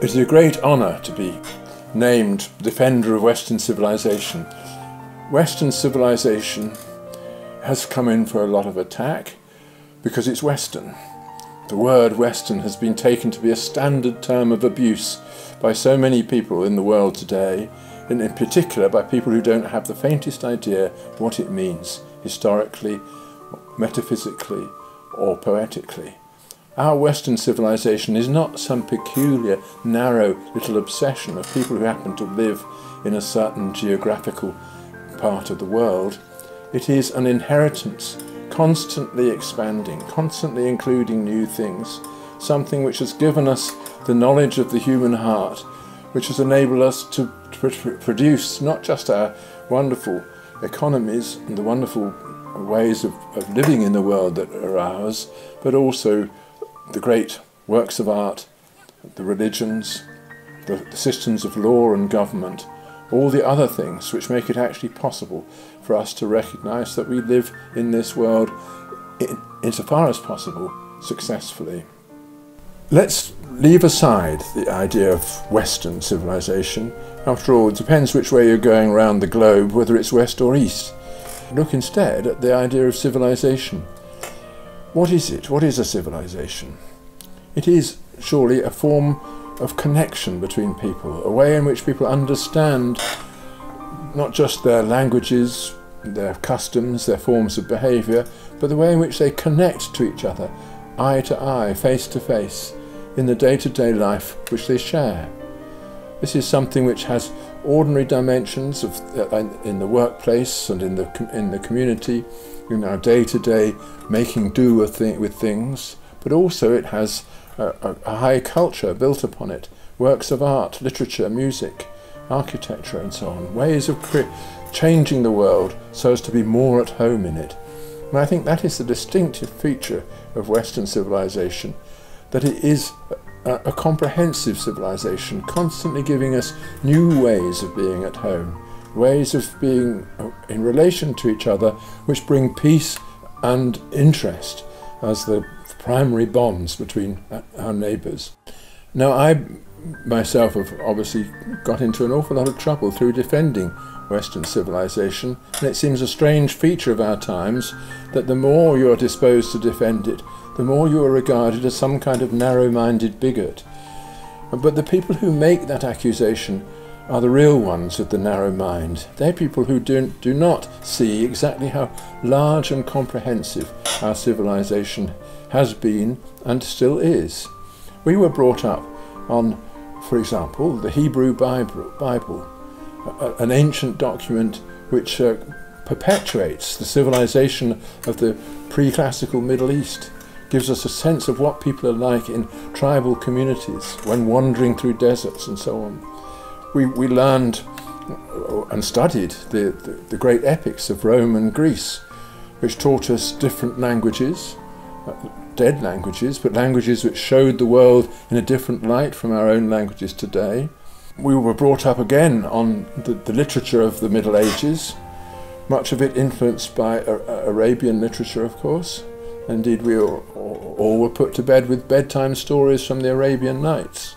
It is a great honour to be named Defender of Western Civilization. Western civilization has come in for a lot of attack because it's Western. The word Western has been taken to be a standard term of abuse by so many people in the world today, and in particular by people who don't have the faintest idea what it means historically, metaphysically or poetically. Our Western civilization is not some peculiar, narrow little obsession of people who happen to live in a certain geographical part of the world. It is an inheritance, constantly expanding, constantly including new things, something which has given us the knowledge of the human heart, which has enabled us to produce not just our wonderful economies and the wonderful ways of living in the world that are ours, but also the great works of art, the religions, the systems of law and government, all the other things which make it actually possible for us to recognise that we live in this world, insofar as possible, successfully. Let's leave aside the idea of Western civilization. After all, it depends which way you're going around the globe, whether it's West or East. Look instead at the idea of civilization. What is it? What is a civilization? It is surely a form of connection between people, a way in which people understand not just their languages, their customs, their forms of behaviour, but the way in which they connect to each other, eye to eye, face to face, in the day-to-day life which they share. This is something which has ordinary dimensions in the workplace and in the community, in our day-to-day making do with things, but also it has a high culture built upon it, works of art, literature, music, architecture and so on, ways of changing the world so as to be more at home in it. And I think that is the distinctive feature of Western civilization, that it is a comprehensive civilization, constantly giving us new ways of being at home, ways of being in relation to each other which bring peace and interest as the primary bonds between our neighbours. Now, I myself have obviously got into an awful lot of trouble through defending Western civilization, and it seems a strange feature of our times that the more you are disposed to defend it, the more you are regarded as some kind of narrow-minded bigot. But the people who make that accusation are the real ones with the narrow mind. They're people who do not see exactly how large and comprehensive our civilization has been and still is. We were brought up on, for example, the Hebrew Bible, an ancient document which perpetuates the civilization of the pre-classical Middle East, gives us a sense of what people are like in tribal communities when wandering through deserts and so on. We learned and studied the great epics of Rome and Greece, which taught us different languages, dead languages, but languages which showed the world in a different light from our own languages today. We were brought up again on the literature of the Middle Ages, much of it influenced by Arabian literature, of course. Indeed, we all were put to bed with bedtime stories from the Arabian Nights.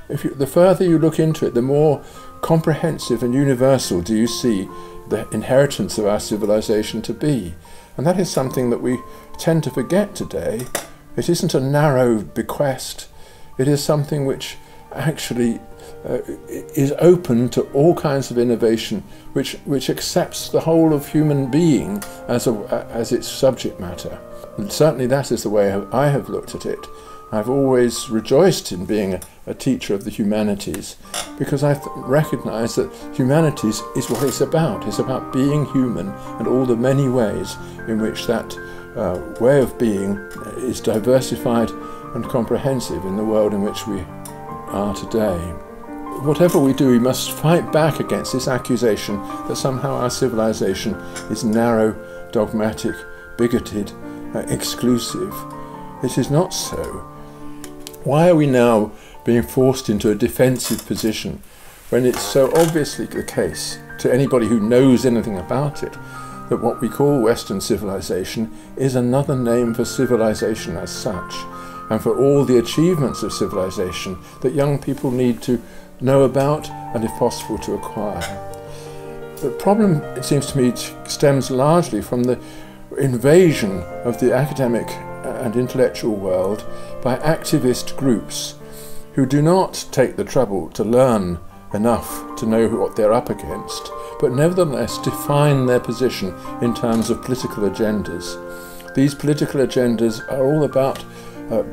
The further you look into it, the more comprehensive and universal do you see the inheritance of our civilization to be. And that is something that we tend to forget today. It isn't a narrow bequest. It is something which actually is open to all kinds of innovation, which accepts the whole of human being as its subject matter. And certainly that is the way I have looked at it. I've always rejoiced in being a teacher of the humanities, because I recognise that humanities is what it's about. It's about being human and all the many ways in which that way of being is diversified and comprehensive in the world in which we are today. Whatever we do, we must fight back against this accusation that somehow our civilization is narrow, dogmatic, bigoted, exclusive. It is not so. Why are we now being forced into a defensive position when it's so obviously the case to anybody who knows anything about it that what we call Western civilization is another name for civilization as such? and for all the achievements of civilization that young people need to know about and, if possible, to acquire. The problem, it seems to me, stems largely from the invasion of the academic and intellectual world by activist groups who do not take the trouble to learn enough to know what they're up against, but nevertheless define their position in terms of political agendas. These political agendas are all about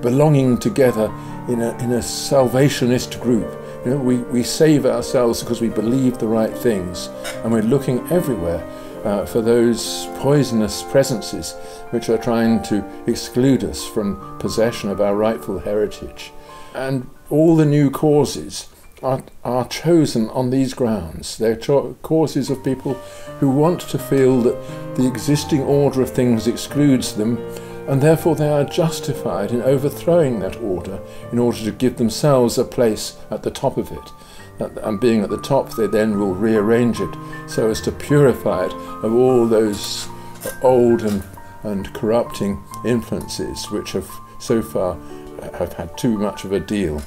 belonging together in a salvationist group. You know, we save ourselves because we believe the right things, and we're looking everywhere for those poisonous presences which are trying to exclude us from possession of our rightful heritage. And all the new causes are chosen on these grounds. They're causes of people who want to feel that the existing order of things excludes them, and therefore they are justified in overthrowing that order in order to give themselves a place at the top of it. And being at the top, they then will rearrange it so as to purify it of all those old and corrupting influences which have so far have had too much of a deal.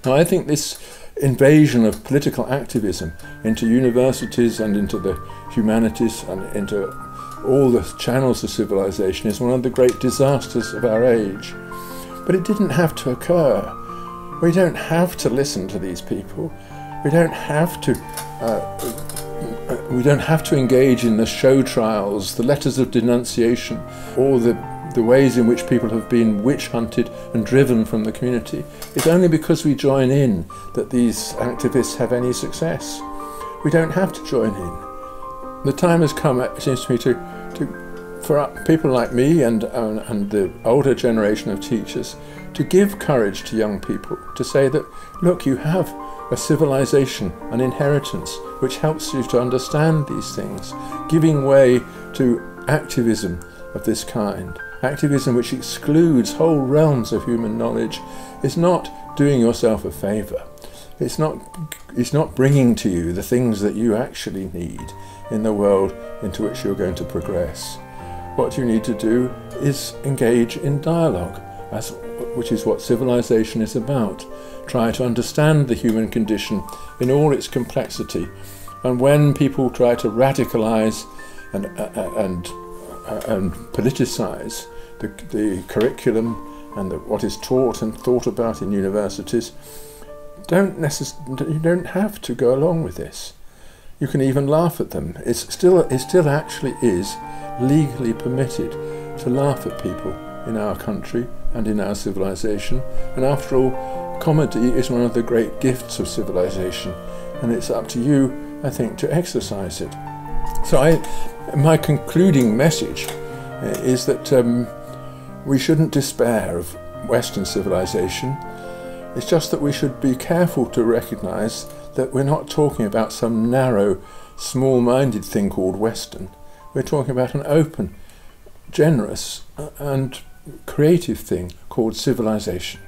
Now, I think this invasion of political activism into universities and into the humanities and into all the channels of civilization is one of the great disasters of our age. But it didn't have to occur. We don't have to listen to these people. We don't have to engage in the show trials, the letters of denunciation, or the ways in which people have been witch hunted and driven from the community. It's only because we join in that these activists have any success. We don't have to join in. The time has come, it seems to me, for people like me and the older generation of teachers to give courage to young people, to say that, look, you have a civilization, an inheritance, which helps you to understand these things. Giving way to activism of this kind, activism which excludes whole realms of human knowledge, is not doing yourself a favour. It's not bringing to you the things that you actually need in the world into which you're going to progress. What you need to do is engage in dialogue, which is what civilization is about. Try to understand the human condition in all its complexity. And when people try to radicalize and politicize the curriculum and what is taught and thought about in universities, you don't have to go along with this. You can even laugh at them. It still actually is legally permitted to laugh at people in our country and in our civilization. And after all, comedy is one of the great gifts of civilization, and it's up to you, I think, to exercise it. So my concluding message is that we shouldn't despair of Western civilization. It's just that we should be careful to recognize that we're not talking about some narrow, small-minded thing called Western. We're talking about an open, generous and creative thing called civilization.